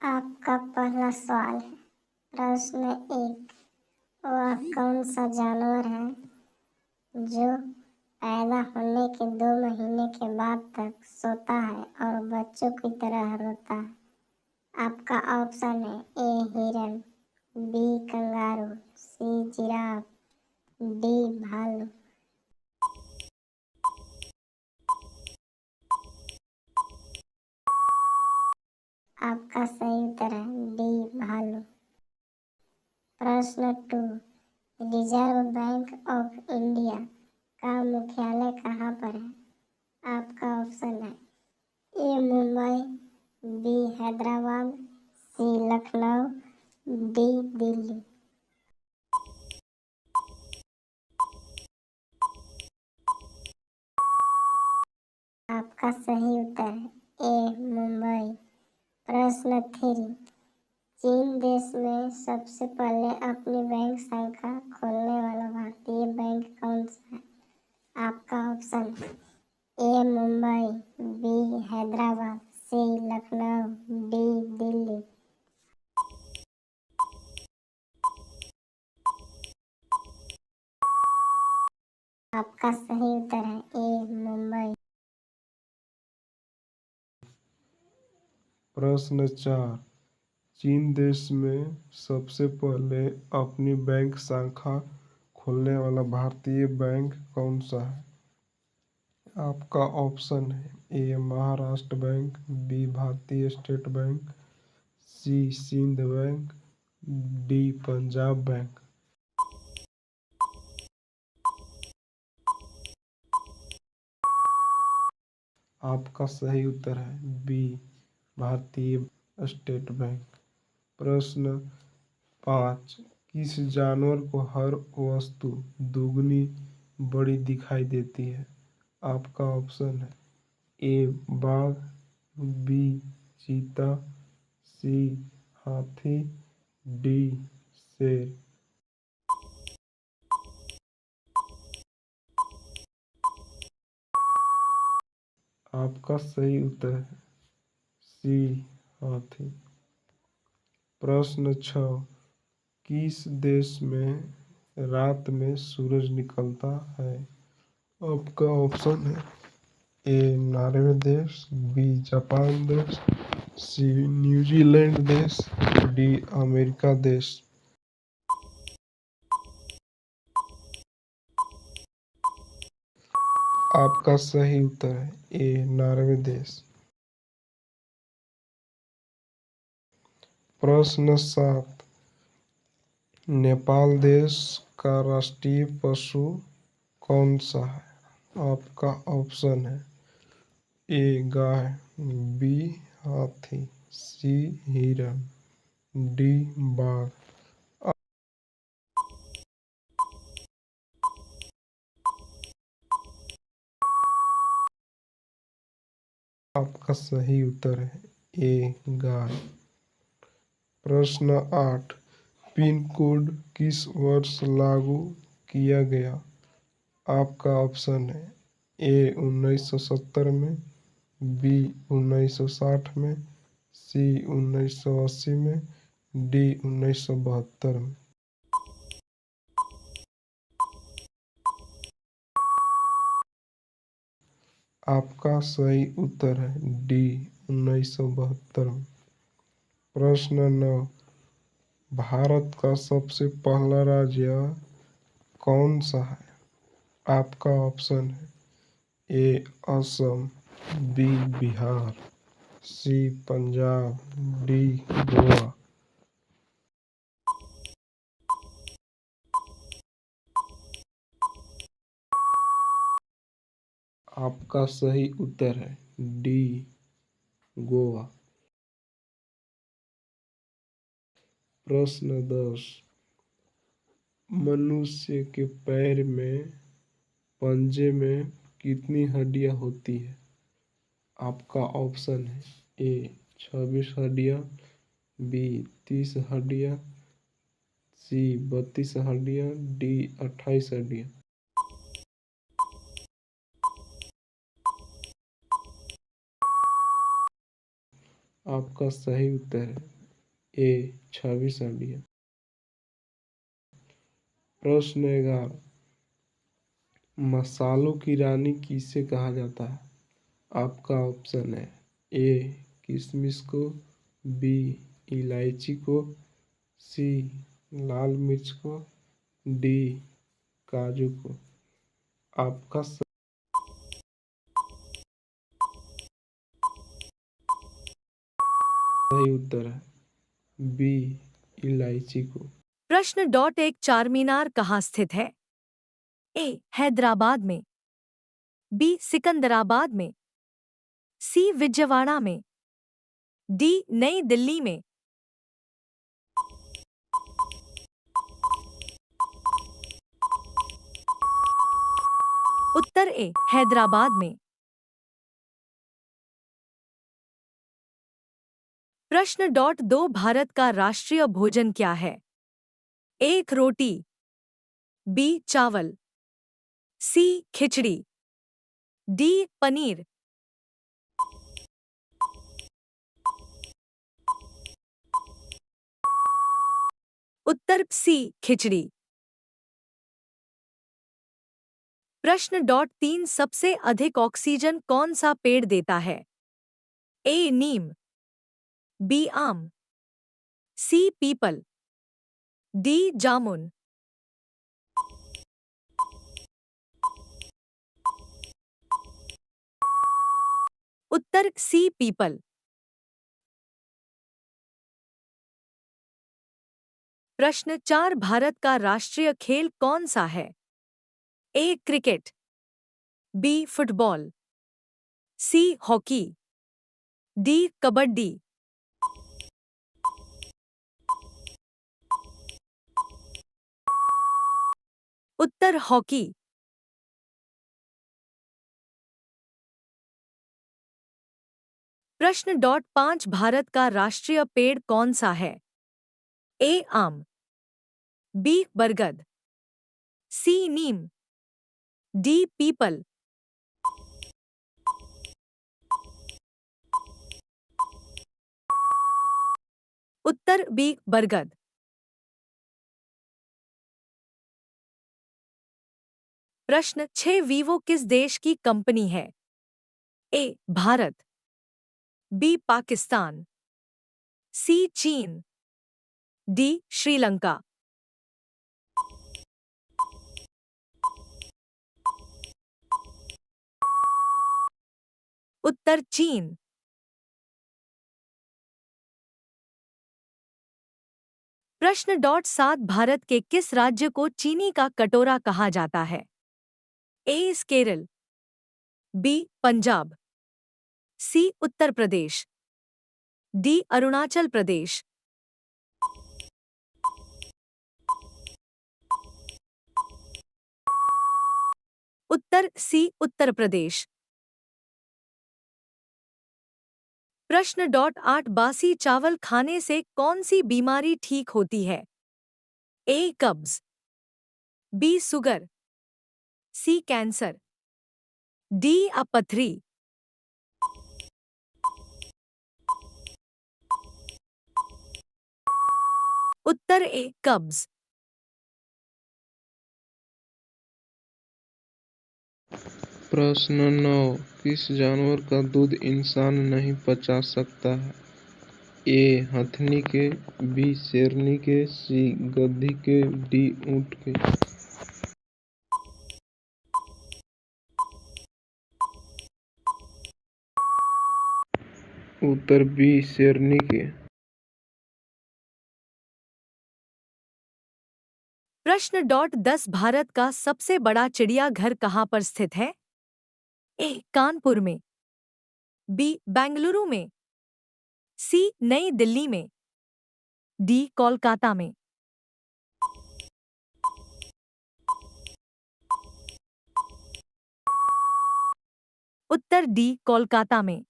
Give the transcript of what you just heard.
आपका पहला सवाल है। प्रश्न 1। वह कौन सा जानवर है जो पैदा होने के 2 महीने के बाद तक सोता है और बच्चों की तरह रोता है? आपका ऑप्शन है ए हिरन, B kangaroo, C giraffe, D भालू। आपका सही उत्तर है डी भालू। प्रश्न 2। रिजर्व बैंक ऑफ इंडिया का मुख्यालय कहाँ पर है? आपका ऑप्शन है ए मुंबई, बी हैदराबाद, सी लखनऊ, डी दिल्ली। आपका सही उत्तर है ए मुंबई। प्रश्न 3। चीन देश में सबसे पहले अपनी बैंक शाखा खोलने वाला भारतीय बैंक कौन सा है? आपका ऑप्शन है ए मुंबई, बी हैदराबाद, सी लखनऊ, डी दिल्ली। आपका सही उत्तर है ए मुंबई। प्रश्न 4। चीन देश में सबसे पहले अपनी बैंक शाखा खोलने वाला भारतीय बैंक कौन सा है? आपका ऑप्शन है A Maharashtra bank, B Bharatiya state bank, C Sindh bank, D Punjab bank. आपका सही उत्तर है बी भारतीय स्टेट बैंक। प्रश्न 5। किस जानवर को हर वस्तु दुगनी बड़ी दिखाई देती है? आपका ऑप्शन है ए बाघ, बी चीता, सी हाथी, डी शेर। आपका सही उत्तर है सी हाथी। प्रश्न 6। किस देश में रात में सूरज निकलता है? आपका ऑप्शन है ए नॉर्वे देश, बी जापान देश, सी न्यूजीलैंड देश, डी अमेरिका देश। आपका सही उत्तर है ए नॉर्वे देश। प्रश्न 7। नेपाल देश का राष्ट्रीय पशु कौन सा है? आपका ऑप्शन है ए गाय, बी हाथी, सी हिरन, डी बाघ। आपका सही उत्तर है ए गाय। प्रश्न 8। पिन कोड किस वर्ष लागू किया गया? आपका ऑप्शन है ए 1970 में, बी 1960 में, सी 1980 में, डी 1972 में। आपका सही उत्तर है डी 1972 में। प्रश्न 9। भारत का सबसे पहला राज्य कौन सा है? आपका ऑप्शन है ए असम, बी बिहार, सी पंजाब, डी गोवा। आपका सही उत्तर है डी गोवा। प्रश्न 10। मनुष्य के पैर में पंजे में कितनी हड्डियां होती है? आपका ऑप्शन है ए 26 हड्डियां, बी 30 हड्डियां, सी 32 हड्डियां, डी 28 हड्डियां। आपका सही उत्तर है ए 26 हड्डियां। प्रश्न 11, मसालों की रानी किसे कहा जाता है? आपका ऑप्शन है ए किशमिश को, बी इलायची को, सी लाल मिर्च को, डी काजू को। आपका सही उत्तर है बी इलायची को। प्रश्न डॉट एक चारमीनार कहाँ स्थित है? ए हैदराबाद में, बी सिकंदराबाद में, सी विजयवाड़ा में, डी नई दिल्ली में। उत्तर ए हैदराबाद में। प्रश्न डॉट दो भारत का राष्ट्रीय भोजन क्या है? एक रोटी, बी चावल, सी खिचड़ी, डी पनीर। उत्तर सी खिचड़ी। प्रश्न डॉट तीन सबसे अधिक ऑक्सीजन कौन सा पेड़ देता है? ए नीम, बी आम, सी पीपल, डी जामुन। उत्तर सी पीपल। प्रश्न चार भारत का राष्ट्रीय खेल कौन सा है? A cricket, B football, C hockey, D kabaddi. उत्तर हॉकी। प्रश्न डॉट पाँच भारत का राष्ट्रीय पेड़ कौन सा है? ए आम, बी बरगद, सी नीम, डी पीपल। उत्तर बी बरगद। प्रश्न छह वीवो किस देश की कंपनी है? ए भारत, बी पाकिस्तान, सी चीन, डी श्रीलंका। उत्तर चीन। प्रश्न डॉट सात भारत के किस राज्य को चीनी का कटोरा कहा जाता है? ए केरल, बी पंजाब, सी उत्तर प्रदेश, डी अरुणाचल प्रदेश। उत्तर सी उत्तर प्रदेश। प्रश्न डॉट आठ बासी चावल खाने से कौन सी बीमारी ठीक होती है? ए कब्ज, बी सुगर, सी कैंसर, डी अपथरी। उत्तर ए कब्ज। प्रश्न 9, किस जानवर का दूध इंसान नहीं पचा सकता है? ए हथनी के, बी शेरनी के, सी गधी के, डी ऊंट के। उत्तर बी शेरनी के। प्रश्न डॉट 10 भारत का सबसे बड़ा चिड़ियाघर कहाँ पर स्थित है? ए कानपुर में, बी बेंगलुरु में, सी नई दिल्ली में, डी कोलकाता में। उत्तर डी कोलकाता में।